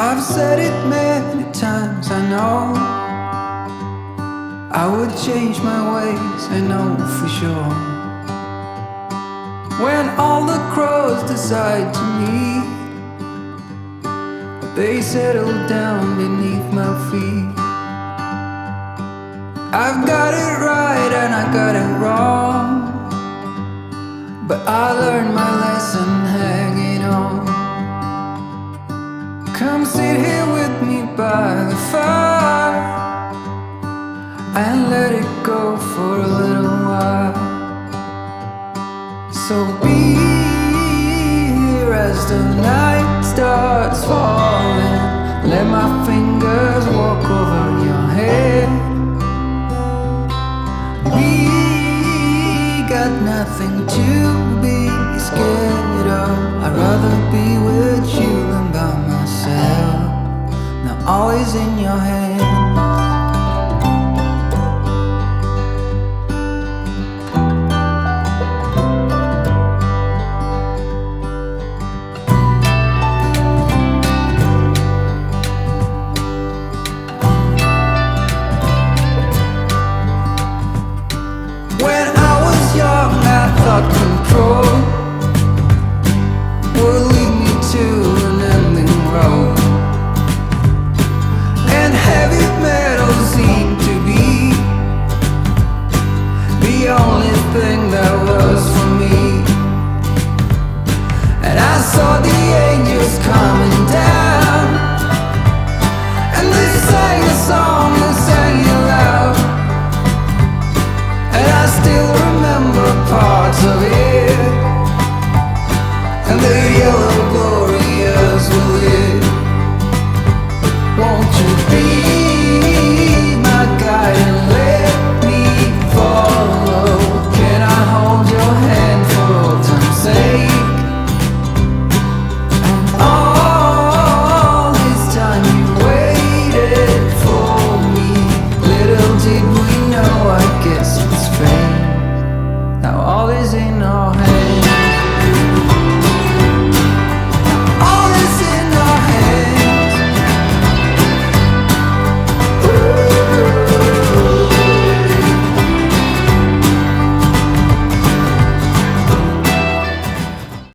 I've said it many times, I know I would change my ways, I know for sure. When all the crows decide to meet, they settle down beneath my feet. I've got it right and I got it wrong, but I learned my lesson hanging on. Come sit here with me by the fire and let it go for a little while. So be here as the night starts falling. Let my fingers walk over your head. We got nothing to be scared of. I'd rather be with you than by myself. Now always in your head.